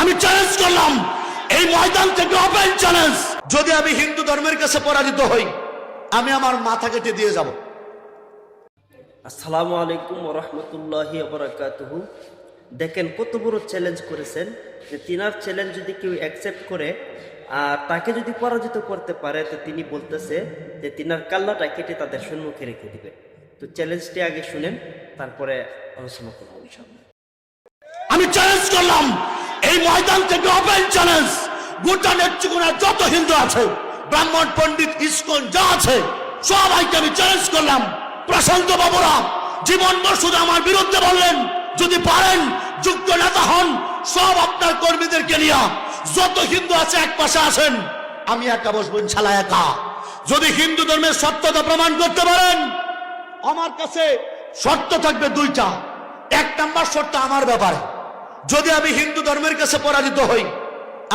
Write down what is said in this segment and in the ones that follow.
আমি চ্যালেঞ্জ করলাম এই ময়দান থেকে, ওপেন চ্যালেঞ্জ, যদি আমি হিন্দু ধর্মের কাছে পরাজিত হই আমি আমার মাথা কেটে দিয়ে যাব। আসসালামু আলাইকুম ওয়া রাহমাতুল্লাহি ওয়া বারাকাতুহু। দেখেন কত বড় চ্যালেঞ্জ করেছেন, যে তিনার চ্যালেঞ্জ যদি কেউ অ্যাকসেপ্ট করে আর তাকে যদি পরাজিত করতে পারে, তো তিনি বলতেছে যে তিনার কাল্লাটা কেটে তাদের সম্মুখে রেখে দিবে। তো চ্যালেঞ্জটি আগে শুনেন, তারপরে আলোচনা করবো ইনশাআল্লাহ। আমি চ্যালেঞ্জ করলাম এই ময়দান থেকে, ওপেন চ্যালেঞ্জ, গোটা নেত্রকোনার যত হিন্দু আছে, ব্রাহ্মণ পণ্ডিত ইসকন যা আছে সবাইকে আমি চ্যালেঞ্জ করলাম। প্রশান্ত বাবুরা জীবন শুধু আমার বিরুদ্ধে বললেন, যদি পারেন যোগ্য নেতা হন, সব আপনার কর্মীদেরকে নিয়ে যত হিন্দু আছে এক পাশে আসেন, আমি একা বসবো ইনশাআল্লাহ একা। যদি হিন্দু ধর্মের সত্যতা প্রমাণ করতে পারেন, আমার কাছে শর্ত থাকবে দুইটা। এক নাম্বার শর্ত আমার ব্যাপারে, যদি আমি হিন্দু ধর্মের কাছে পরাজিত হই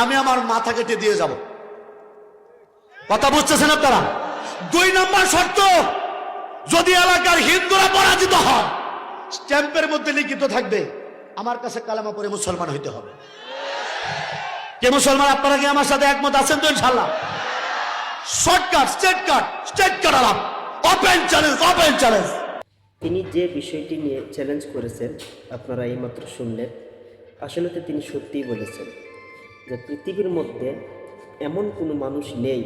আমি আমার মাথা কেটে দিয়ে যাব। কথা বুঝতেছেন আপনারা? দুই নাম্বার শর্ত, যদি এলাকার হিন্দুরা পরাজিত হয় স্ট্যাম্পের মধ্যে লিখিত থাকবে আমার কাছে কালেমা পড়ে মুসলমান হইতে হবে। কে মুসলমান? আপনারা কি আমার সাথে একমত আছেন তো? ইনশাআল্লাহ। শর্টকাট, স্ট্রেট কাট আলাপ, ওপেন চ্যালেঞ্জ, ওপেন চ্যালেঞ্জ। তিনি যে বিষয়টি নিয়ে চ্যালেঞ্জ করেছেন আপনারা এইমাত্র শুনলেন। আসলে তো তিনি সত্যিই বলেছেন যে পৃথিবীর মধ্যে এমন কোনো মানুষ নেই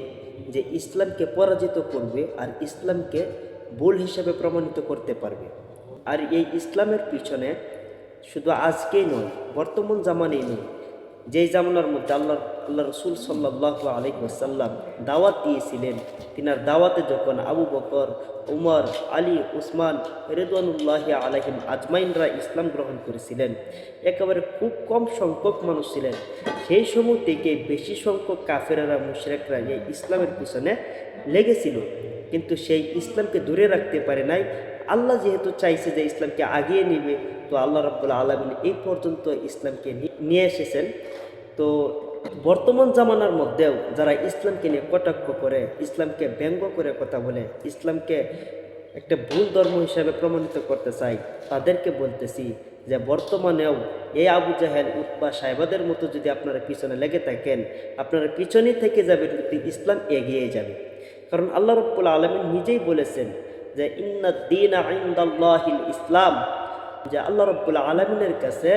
যে ইসলামকে পরাজিত করবে আর ইসলামকে ভুল হিসাবে প্রমাণিত করতে পারবে। আর এই ইসলামের পিছনে শুধু আজকেই নয়, বর্তমান জামানেই নয়, যেই জামানার মধ্যে আল্লাহ রসুল সাল্লাল্লাহু আলাইহি ওয়াসাল্লাম দাওয়াত দিয়েছিলেন, তিনার দাওয়াতে যখন আবু বকর, উমর, আলী, উসমান রিদওয়ানুল্লাহি আলাইহিম আজমাইনরা ইসলাম গ্রহণ করেছিলেন, একেবারে খুব কম সংখ্যক মানুষ ছিলেন। সেই সময় থেকে বেশি সংখ্যক কাফেরেরা, মুশরিকরা এই ইসলামের পিছনে লেগেছিল, কিন্তু সেই ইসলামকে দূরে রাখতে পারে নাই। আল্লাহ যেহেতু চাইছে যে ইসলামকে আগিয়ে নেবে, তো আল্লাহ রাব্বুল আলামিন এই পর্যন্ত ইসলামকে নিয়ে এসেছেন। তো বর্তমান জামানার মধ্যেও যারা ইসলামকে নিয়ে কটাক্ষ করে, ইসলামকে ব্যঙ্গ করে কথা বলে, ইসলামকে একটা ভুল ধর্ম হিসাবে প্রমাণিত করতে চায়, তাদেরকে বলতেছি যে বর্তমানেও এই আবু জাহেল, উতবা, সাহেবাদের মতো যদি আপনারা পিছনে লেগে থাকেন, আপনারা পিছনেই থেকে যাবে, কিন্তু ইসলাম এগিয়ে যাবে। কারণ আল্লাহ রাব্বুল আলামিন নিজেই বলেছেন যে ইন্নাদ দীনা ইনদাল্লাহিল ইসলাম, যে আল্লাহ রাব্বুল আলামিনের কাছে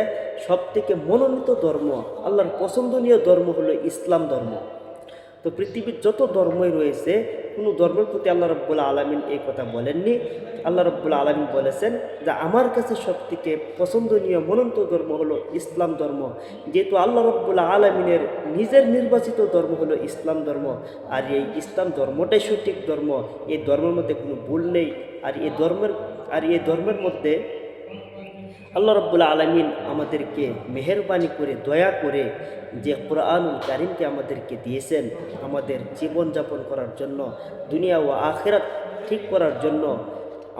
সবথেকে মনোনীত ধর্ম, আল্লাহর পছন্দনীয় ধর্ম হলো ইসলাম ধর্ম। তো পৃথিবীর যত ধর্মই রয়েছে, কোনো ধর্মের প্রতি আল্লাহ রাব্বুল আলামিন এই কথা বলেননি। আল্লাহ রাব্বুল আলামিন বলেছেন যে আমার কাছে সবথেকে পছন্দনীয় মনোনীত ধর্ম হলো ইসলাম ধর্ম। যেহেতু আল্লাহ রাব্বুল আলামিনের নিজের নির্বাচিত ধর্ম হলো ইসলাম ধর্ম, আর এই ইসলাম ধর্মটাই সঠিক ধর্ম, এই ধর্মের মধ্যে কোনো ভুল নেই। আর এই ধর্মের মধ্যে আল্লাহ রাব্বুল আলামিন আমাদেরকে মেহেরবানি করে, দয়া করে যে কোরআনুল কারীমকে আমাদেরকে দিয়েছেন আমাদের জীবনযাপন করার জন্য, দুনিয়া ও আখিরাত ঠিক করার জন্য,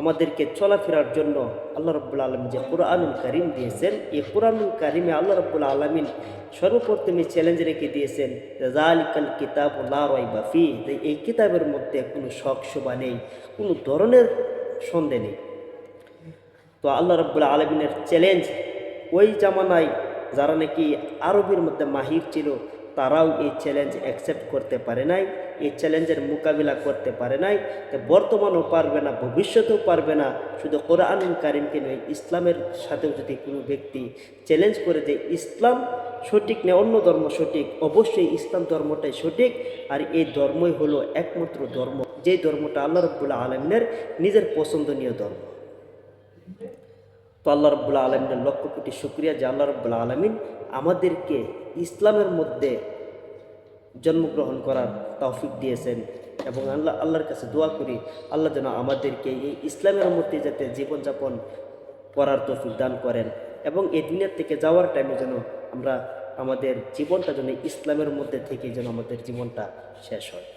আমাদেরকে চলাফেরার জন্য আল্লাহ রাব্বুল আলামিন যে কোরআনুল কারীম দিয়েছেন, এই কোরআনুল কারীমে আল্লাহ রাব্বুল আলামিন সর্বপ্রথমে চ্যালেঞ্জ রেখে দিয়েছেন যালিকাল কিতাবু লা রাইবা ফীহ, যে এই কিতাবের মধ্যে কোনো শক শোভা নেই, কোনো ধরনের সন্দেহ নেই। তো আল্লাহ রাব্বুল আলামিনের চ্যালেঞ্জ ওই জামানায় যারা নাকি আরবির মধ্যে মাহির ছিল, তারাও এই চ্যালেঞ্জ অ্যাকসেপ্ট করতে পারে নাই, এই চ্যালেঞ্জের মোকাবিলা করতে পারে নাই। তো বর্তমানেও পারবে না, ভবিষ্যতেও পারবে না। শুধু কোরআনুল কারীমকে নয়, ইসলামের সাথেও যদি কোনো ব্যক্তি চ্যালেঞ্জ করে যে ইসলাম সঠিক না অন্য ধর্ম সঠিক, অবশ্যই ইসলাম ধর্মটাই সঠিক। আর এই ধর্মই হলো একমাত্র ধর্ম, যে ধর্মটা আল্লাহ রাব্বুল আলামিনের নিজের পছন্দনীয় ধর্ম। তো আল্লাহ রাব্বুল আলামিনের লক্ষ কোটি শুকরিয়া যে আল্লাহ রাব্বুল আলামিন আমাদেরকে ইসলামের মধ্যে জন্মগ্রহণ করার তৌফিক দিয়েছেন। এবং আল্লাহর কাছে দোয়া করি আল্লাহ যেন আমাদেরকে এই ইসলামের মধ্যে যাতে জীবনযাপন করার তৌফিক দান করেন, এবং এই দুনিয়া থেকে যাওয়ার টাইমে যেন আমরা আমাদের জীবনটা যেন ইসলামের মধ্যে থেকে যেন আমাদের জীবনটা শেষ হয়।